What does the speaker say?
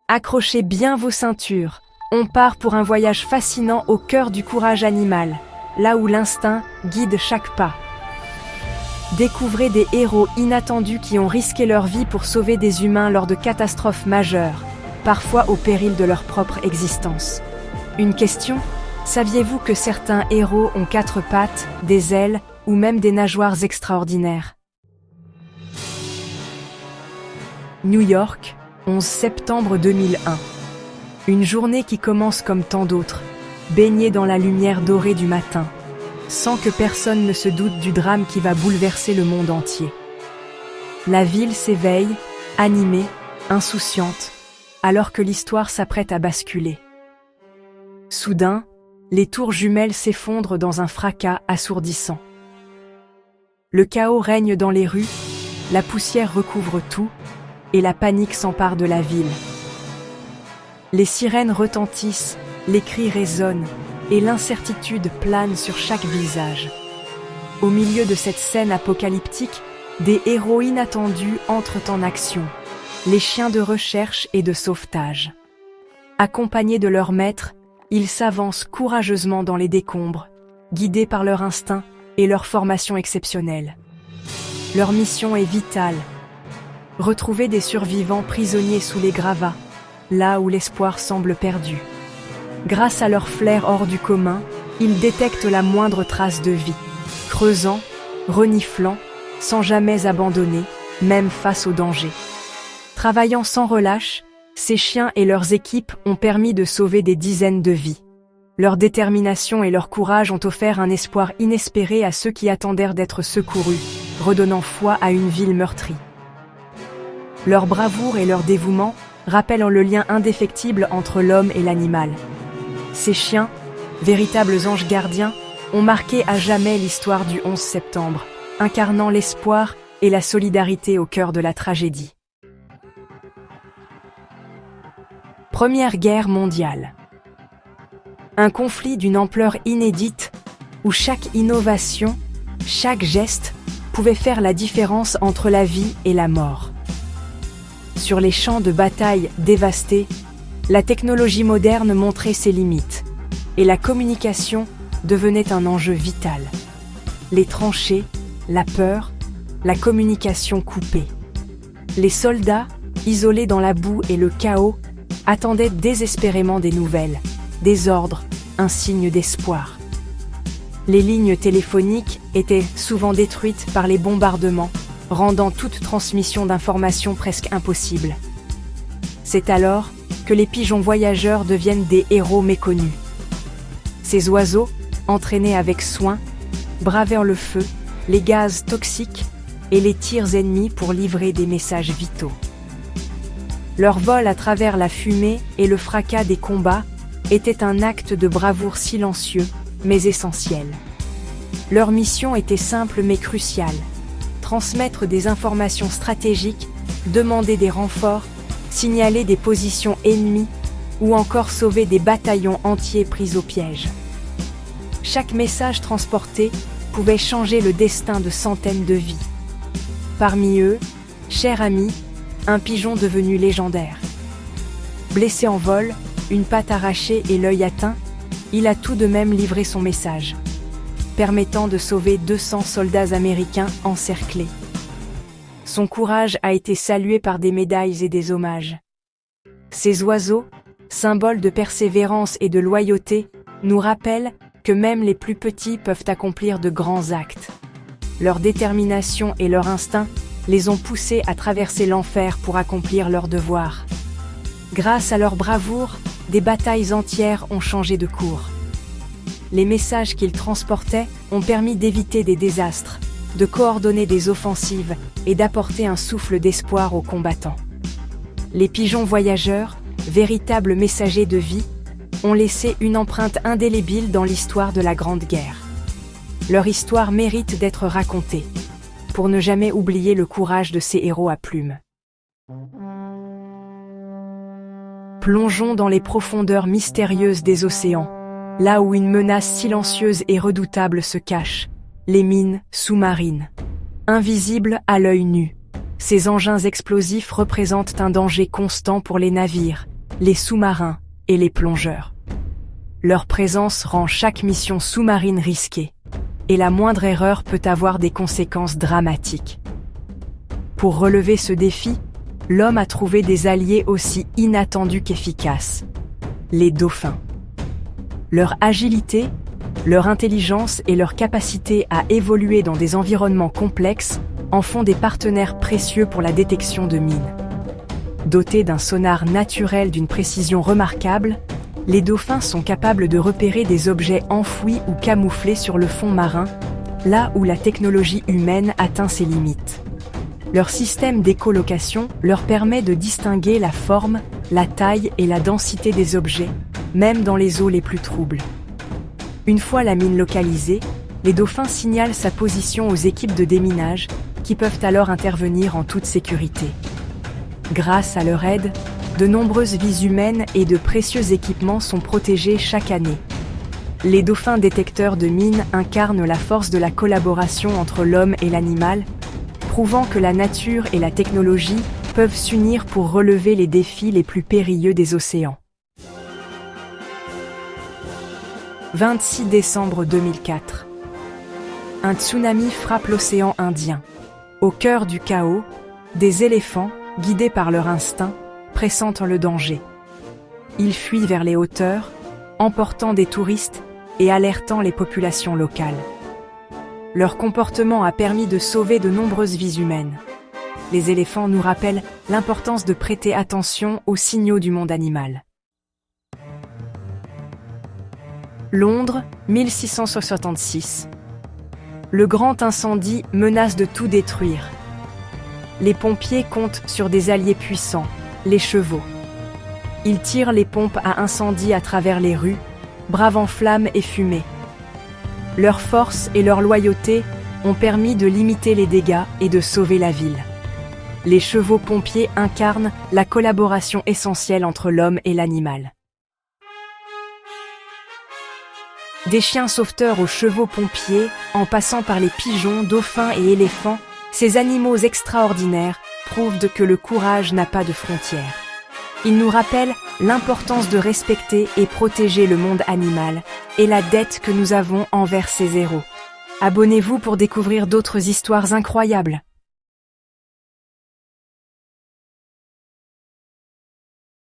Accrochez bien vos ceintures. On part pour un voyage fascinant au cœur du courage animal, là où l'instinct guide chaque pas. Découvrez des héros inattendus qui ont risqué leur vie pour sauver des humains lors de catastrophes majeures, parfois au péril de leur propre existence. Une question: saviez-vous que certains héros ont 4 pattes, des ailes ou même des nageoires extraordinaires? New York, 11 septembre 2001. Une journée qui commence comme tant d'autres, baignée dans la lumière dorée du matin, sans que personne ne se doute du drame qui va bouleverser le monde entier. La ville s'éveille, animée, insouciante, alors que l'histoire s'apprête à basculer. Soudain, les tours jumelles s'effondrent dans un fracas assourdissant. Le chaos règne dans les rues, la poussière recouvre tout, et la panique s'empare de la ville. Les sirènes retentissent, les cris résonnent, et l'incertitude plane sur chaque visage. Au milieu de cette scène apocalyptique, des héros inattendus entrent en action, les chiens de recherche et de sauvetage. Accompagnés de leurs maîtres, ils s'avancent courageusement dans les décombres, guidés par leur instinct et leur formation exceptionnelle. Leur mission est vitale: retrouver des survivants prisonniers sous les gravats, là où l'espoir semble perdu. Grâce à leur flair hors du commun, ils détectent la moindre trace de vie, creusant, reniflant, sans jamais abandonner, même face au danger. Travaillant sans relâche, ces chiens et leurs équipes ont permis de sauver des dizaines de vies. Leur détermination et leur courage ont offert un espoir inespéré à ceux qui attendèrent d'être secourus, redonnant foi à une ville meurtrie. Leur bravoure et leur dévouement rappellent le lien indéfectible entre l'homme et l'animal. Ces chiens, véritables anges gardiens, ont marqué à jamais l'histoire du 11 septembre, incarnant l'espoir et la solidarité au cœur de la tragédie. Première Guerre mondiale. Un conflit d'une ampleur inédite, où chaque innovation, chaque geste, pouvait faire la différence entre la vie et la mort. Sur les champs de bataille dévastés, la technologie moderne montrait ses limites, et la communication devenait un enjeu vital. Les tranchées, la peur, la communication coupée. Les soldats, isolés dans la boue et le chaos, attendaient désespérément des nouvelles, des ordres, un signe d'espoir. Les lignes téléphoniques étaient souvent détruites par les bombardements, rendant toute transmission d'informations presque impossible. C'est alors que les pigeons voyageurs deviennent des héros méconnus. Ces oiseaux, entraînés avec soin, bravèrent le feu, les gaz toxiques et les tirs ennemis pour livrer des messages vitaux. Leur vol à travers la fumée et le fracas des combats était un acte de bravoure silencieux, mais essentiel. Leur mission était simple mais cruciale: transmettre des informations stratégiques, demander des renforts, signaler des positions ennemies ou encore sauver des bataillons entiers pris au piège. Chaque message transporté pouvait changer le destin de centaines de vies. Parmi eux, cher ami, un pigeon devenu légendaire. Blessé en vol, une patte arrachée et l'œil atteint, il a tout de même livré son message, permettant de sauver 200 soldats américains encerclés. Son courage a été salué par des médailles et des hommages. Ces oiseaux, symboles de persévérance et de loyauté, nous rappellent que même les plus petits peuvent accomplir de grands actes. Leur détermination et leur instinct les ont poussés à traverser l'enfer pour accomplir leur devoir. Grâce à leur bravoure, des batailles entières ont changé de cours. Les messages qu'ils transportaient ont permis d'éviter des désastres, de coordonner des offensives et d'apporter un souffle d'espoir aux combattants. Les pigeons voyageurs, véritables messagers de vie, ont laissé une empreinte indélébile dans l'histoire de la Grande Guerre. Leur histoire mérite d'être racontée, pour ne jamais oublier le courage de ces héros à plumes. Plongeons dans les profondeurs mystérieuses des océans, là où une menace silencieuse et redoutable se cache, les mines sous-marines. Invisibles à l'œil nu, ces engins explosifs représentent un danger constant pour les navires, les sous-marins et les plongeurs. Leur présence rend chaque mission sous-marine risquée, et la moindre erreur peut avoir des conséquences dramatiques. Pour relever ce défi, l'homme a trouvé des alliés aussi inattendus qu'efficaces, les dauphins. Leur agilité, leur intelligence et leur capacité à évoluer dans des environnements complexes en font des partenaires précieux pour la détection de mines. Dotés d'un sonar naturel d'une précision remarquable, les dauphins sont capables de repérer des objets enfouis ou camouflés sur le fond marin, là où la technologie humaine atteint ses limites. Leur système d'écholocation leur permet de distinguer la forme, la taille et la densité des objets, même dans les eaux les plus troubles. Une fois la mine localisée, les dauphins signalent sa position aux équipes de déminage, qui peuvent alors intervenir en toute sécurité. Grâce à leur aide, de nombreuses vies humaines et de précieux équipements sont protégés chaque année. Les dauphins détecteurs de mines incarnent la force de la collaboration entre l'homme et l'animal, prouvant que la nature et la technologie peuvent s'unir pour relever les défis les plus périlleux des océans. 26 décembre 2004. Un tsunami frappe l'océan Indien. Au cœur du chaos, des éléphants, guidés par leur instinct, pressentent le danger. Ils fuient vers les hauteurs, emportant des touristes et alertant les populations locales. Leur comportement a permis de sauver de nombreuses vies humaines. Les éléphants nous rappellent l'importance de prêter attention aux signaux du monde animal. Londres, 1666. Le grand incendie menace de tout détruire. Les pompiers comptent sur des alliés puissants, les chevaux. Ils tirent les pompes à incendie à travers les rues, bravant flammes et fumée. Leur force et leur loyauté ont permis de limiter les dégâts et de sauver la ville. Les chevaux pompiers incarnent la collaboration essentielle entre l'homme et l'animal. Des chiens sauveteurs aux chevaux pompiers, en passant par les pigeons, dauphins et éléphants, ces animaux extraordinaires prouvent que le courage n'a pas de frontières. Ils nous rappellent l'importance de respecter et protéger le monde animal et la dette que nous avons envers ces héros. Abonnez-vous pour découvrir d'autres histoires incroyables.